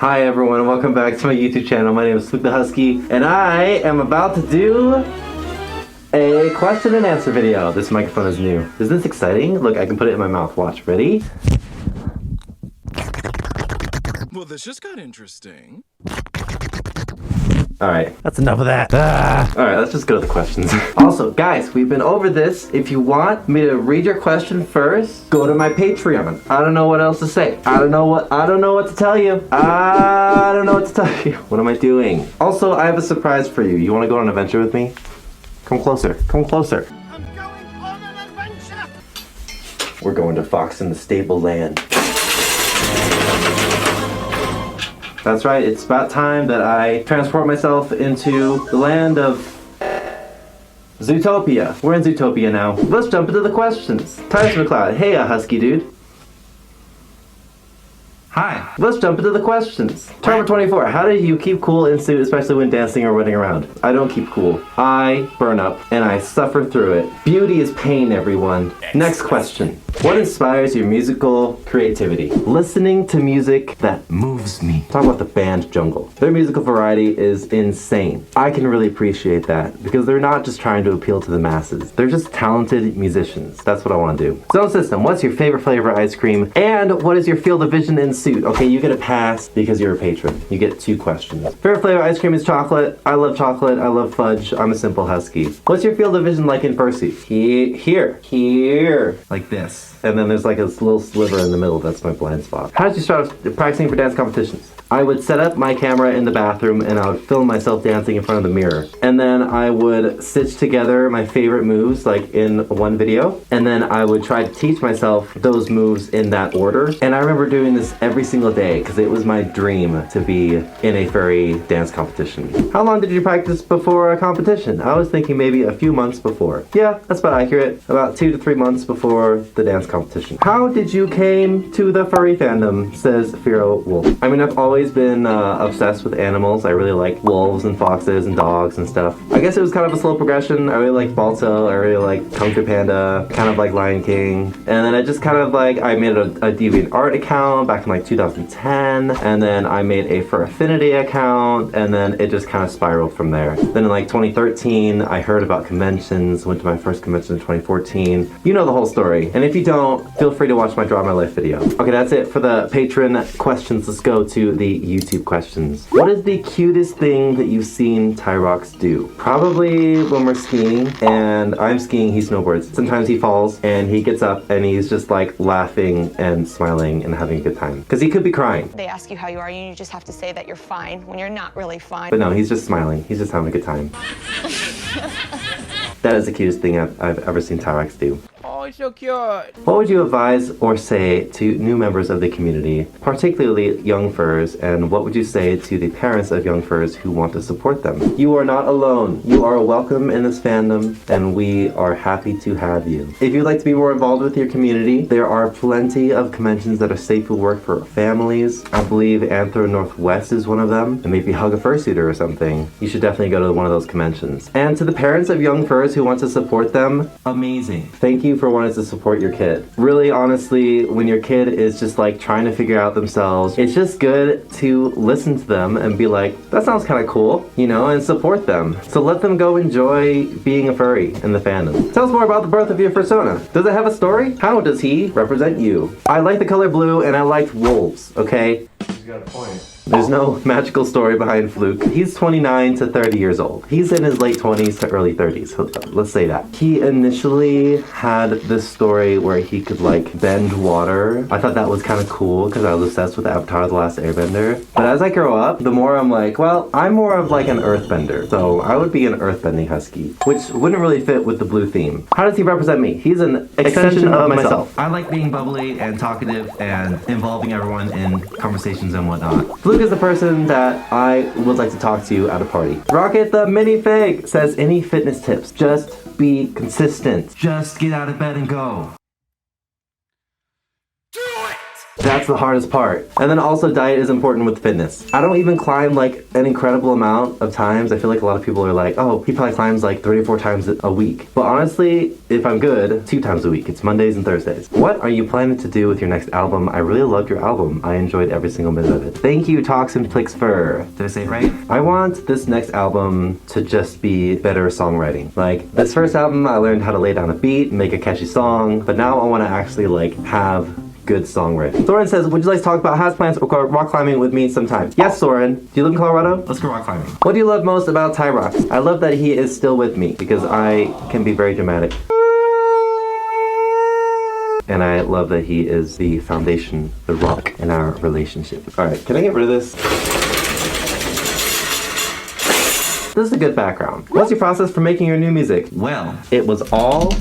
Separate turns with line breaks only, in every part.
Hi everyone, welcome back to my YouTube channel. My name is Fluke the Husky, and I am about to do a question and answer video. This microphone is new. Isn't this exciting? Look, I can put it in my mouth. Watch, ready?
Well, this just got interesting.
Alright, that's enough of that. Alright, let's just go to the questions. Also, guys, we've been over this. If you want me to read your question first, go to my Patreon. I don't know what else to say. I don't know what to tell you. I don't know what to tell you. What am I doing? Also, I have a surprise for you. You want to go on an adventure with me? Come closer. Come closer.
I'm going on an adventure!
We're going to Fox in the Stable Land. That's right, it's about time that I transport myself into the land of Zootopia. We're in Zootopia now. Let's jump into the questions. Tirox McCloud, hey Husky dude. Hi. Let's jump into the questions. Charmer24, how do you keep cool in suit, especially when dancing or running around? I don't keep cool. I burn up, and I suffer through it. Beauty is pain, everyone. Next question. What inspires your musical creativity? Listening to music that moves me. Talk about the band Jungle. Their musical variety is insane. I can really appreciate that, because they're not just trying to appeal to the masses. They're just talented musicians. That's what I want to do. Zone System, what's your favorite flavor of ice cream? And what is your field of vision in suit? Okay, you get a pass because you're a patron. You get 2 questions. Favorite flavor of ice cream is chocolate. I love chocolate. I love fudge. I'm a simple husky. What's your field of vision like in fursuit? Here. Like this. And then there's like a little sliver in the middle. That's my blind spot. How did you start practicing for dance competitions? I would set up my camera in the bathroom and I would film myself dancing in front of the mirror. And then I would stitch together my favorite moves like in one video. And then I would try to teach myself those moves in that order. And I remember doing this every single day because it was my dream to be in a furry dance competition. How long did you practice before a competition? I was thinking maybe a few months before. Yeah, that's about accurate. About 2 to 3 months before the dance competition. How did you came to the furry fandom? Says Firo Wolf. I mean, I've always been obsessed with animals. I really like wolves and foxes and dogs and stuff. I guess it was kind of a slow progression. I really like Balto. I really like Kung Fu Panda. Kind of like Lion King. And then I just kind of like, I made a DeviantArt account back in like 2010. And then I made a Fur Affinity account. And then it just kind of spiraled from there. Then in like 2013, I heard about conventions. Went to my first convention in 2014. You know the whole story. And if you don't, feel free to watch my Draw My Life video. Okay, that's it for the patron questions. Let's go to the YouTube questions. What is the cutest thing that you've seen Tirox do? Probably when we're skiing and I'm skiing, he snowboards. Sometimes he falls and he gets up and he's just like laughing and smiling and having a good time. Because he could be crying.
They ask you how you are and you just have to say that you're fine when you're not really fine.
But no, he's just smiling. He's just having a good time. That is the cutest thing I've ever seen Tirox do.
Oh, it's so cute.
What would you advise or say to new members of the community, particularly young furs, and what would you say to the parents of young furs who want to support them? You are not alone. You are welcome in this fandom, and we are happy to have you. If you'd like to be more involved with your community, there are plenty of conventions that are safe to work for families. I believe Anthro Northwest is one of them, and maybe Hug a Fursuiter or something. You should definitely go to one of those conventions. And to the parents of young furs who want to support them, amazing. Thank you for wanting to support your kid. Really, honestly, when your kid is just like trying to figure out themselves, it's just good to listen to them and be like, that sounds kind of cool, you know, and support them. So let them go enjoy being a furry in the fandom. Tell us more about the birth of your persona. Does it have a story? How does he represent you? I like the color blue and I liked wolves, okay?
He's got a point.
There's no magical story behind Fluke. He's 29 to 30 years old. He's in his late 20s to early 30s. So let's say that. He initially had this story where he could like bend water. I thought that was kind of cool because I was obsessed with Avatar: The Last Airbender. But as I grow up, the more I'm like, well, I'm more of like an earthbender. So I would be an earthbending husky, which wouldn't really fit with the blue theme. How does he represent me? He's an extension of myself. I like being bubbly and talkative and involving everyone in conversations and whatnot. Fluke is the person that I would like to talk to at a party. Rocket the minifig says, any fitness tips? Just be consistent. Just get out of bed and go.
Do it!
That's the hardest part. And then also diet is important with fitness. I don't even climb like an incredible amount of times. I feel like a lot of people are like, oh, he probably climbs like 3 or 4 times a week. But honestly, if I'm good, 2 times a week. It's Mondays and Thursdays. What are you planning to do with your next album? I really loved your album. I enjoyed every single minute of it. Thank you, Toxin Plixfer. Did I say it right? I want this next album to just be better songwriting. Like, this first album, I learned how to lay down a beat, make a catchy song, but now I want to actually like have good songwriting. Soren says, would you like to talk about houseplants or rock climbing with me sometime? Yes, Soren. Do you live in Colorado? Let's go rock climbing. What do you love most about Tirox? I love that he is still with me because I can be very dramatic. And I love that he is the foundation, the rock in our relationship. All right, can I get rid of this? This is a good background. What's your process for making your new music? Well, it was all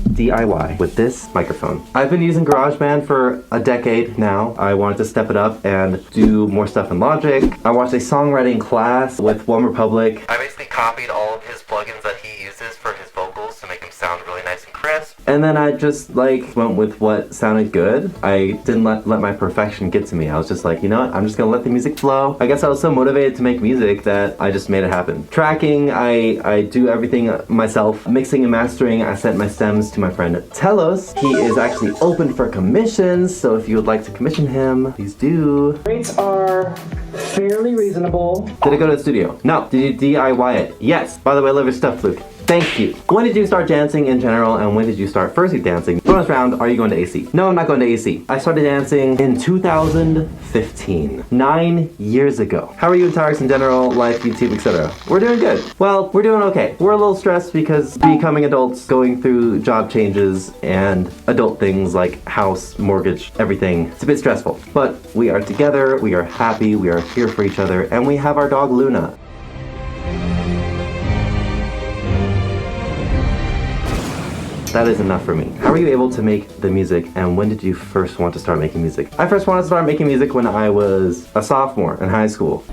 DIY with this microphone. I've been using GarageBand for a decade now. I wanted to step it up and do more stuff in Logic. I watched a songwriting class with OneRepublic. I basically copied all of his plugins that he uses for his vocals to make them sound really nice and crisp. And then I just like went with what sounded good. I didn't let my perfection get to me. I was just like, you know what? I'm just gonna let the music flow. I guess I was so motivated to make music that I just made it happen. Tracking, I do everything myself. Mixing and mastering, I sent my stems to my friend Telos. He is actually open for commissions, so if you would like to commission him, please do.
Rates are fairly reasonable.
Did it go to the studio? No. Did you DIY it? Yes. By the way, I love your stuff, Fluke. Thank you. When did you start dancing in general, and when did you start firstly dancing? Bonus round, are you going to AC? No, I'm not going to AC. I started dancing in 2015, 9 years ago. How are you in Tirox in general, life, YouTube, etc.? We're doing good. Well, we're doing okay. We're a little stressed because becoming adults, going through job changes, and adult things like house, mortgage, everything. It's a bit stressful. But we are together, we are happy, we are here for each other, and we have our dog Luna. That is enough for me. How were you able to make the music, and when did you first want to start making music? I first wanted to start making music when I was a sophomore in high school.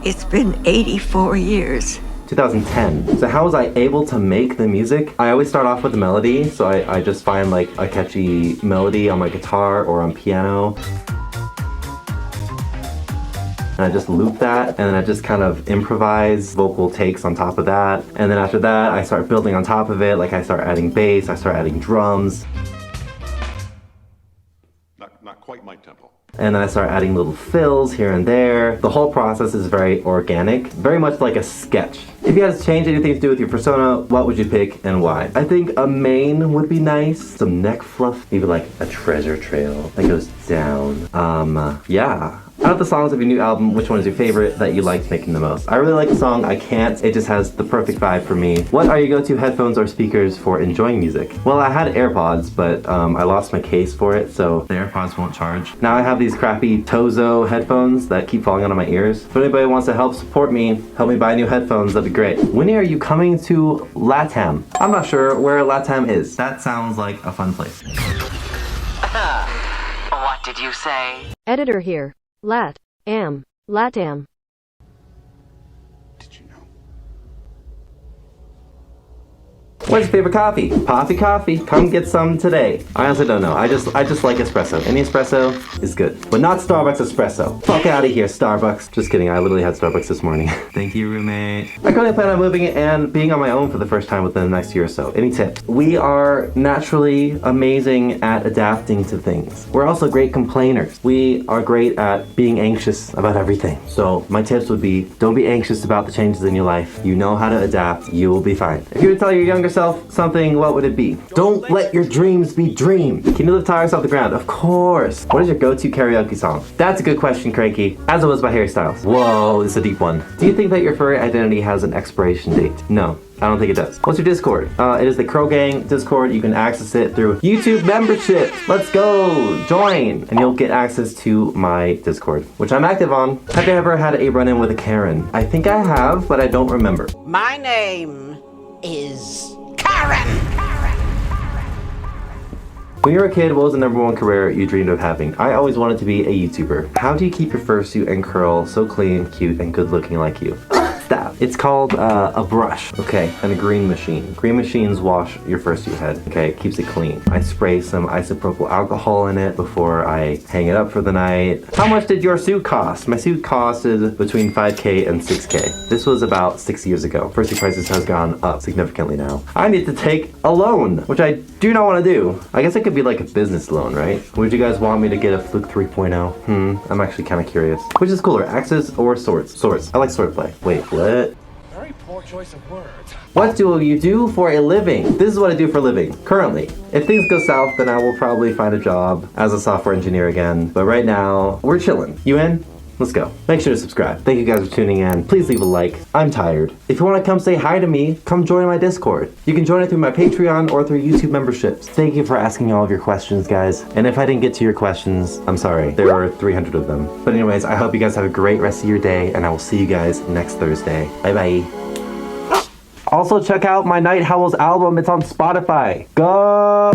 It's been 84 years.
2010. So how was I able to make the music? I always start off with a melody, so I just find like a catchy melody on my guitar or on piano. And I just loop that, and then I just kind of improvise vocal takes on top of that. And then after that, I start building on top of it. Like I start adding bass, I start adding drums.
Not quite my tempo.
And then I start adding little fills here and there. The whole process is very organic, very much like a sketch. If you had to change anything to do with your persona, what would you pick and why? I think a mane would be nice. Some neck fluff, maybe like a treasure trail that goes down. Yeah. Out of the songs of your new album, which one is your favorite that you liked making the most? I really like the song I Can't. It just has the perfect vibe for me. What are your go-to headphones or speakers for enjoying music? Well, I had AirPods, but I lost my case for it, so the AirPods won't charge. Now I have these crappy Tozo headphones that keep falling out of my ears. If anybody wants to help support me, help me buy new headphones, that'd be great. When are you coming to LATAM? I'm not sure where LATAM is. That sounds like a fun place.
What did you say?
Editor here. LATAM.
Did you know?
What's your favorite coffee? Poppy coffee. Come get some today. I honestly don't know. I just like espresso. Any espresso is good. But not Starbucks espresso. Fuck out of here, Starbucks. Just kidding. I literally had Starbucks this morning. Thank you, roommate. I currently plan on moving and being on my own for the first time within the next year or so. Any tips? We are naturally amazing at adapting to things. We're also great complainers. We are great at being anxious about everything. So my tips would be, don't be anxious about the changes in your life. You know how to adapt. You will be fine. If you were to tell your younger self something, what would it be? Don't let your dreams be dreamed. Can you lift Tirox off the ground? Of course. What is your go-to karaoke song? That's a good question, Cranky. As it was by Harry Styles. Whoa, this is a deep one. Do you think that your furry identity has an expiration date? No. I don't think it does. What's your Discord? It is the Crow Gang Discord. You can access it through YouTube membership. Let's go! Join! And you'll get access to my Discord, which I'm active on. Have you ever had a run-in with a Karen? I think I have, but I don't remember.
My name is Karen.
When you were a kid, what was the #1 career you dreamed of having? I always wanted to be a YouTuber. How do you keep your fursuit and curl so clean, cute, and good looking like you? Stop. It's called a brush, okay, and a green machine. Green machines wash your fursuit head, okay, it keeps it clean. I spray some isopropyl alcohol in it before I hang it up for the night. How much did your suit cost? My suit costed between 5K and 6K. This was about 6 years ago. Fursuit prices has gone up significantly now. I need to take a loan, which I do not want to do. I guess it could be like a business loan, right? Would you guys want me to get a Fluke 3.0? I'm actually kind of curious. Which is cooler, axes or swords? Swords. I like swordplay. Wait, what?
Very poor choice of words.
What do you do for a living? This is what I do for a living, currently. If things go south, then I will probably find a job as a software engineer again. But right now, we're chilling. You in? Let's go. Make sure to subscribe. Thank you guys for tuning in. Please leave a like. I'm tired. If you want to come say hi to me, come join my Discord. You can join it through my Patreon or through YouTube memberships. Thank you for asking all of your questions, guys. And if I didn't get to your questions, I'm sorry. There are 300 of them. But anyways, I hope you guys have a great rest of your day, and I will see you guys next Thursday. Bye-bye. Also, check out my Night Howls album. It's on Spotify. Go!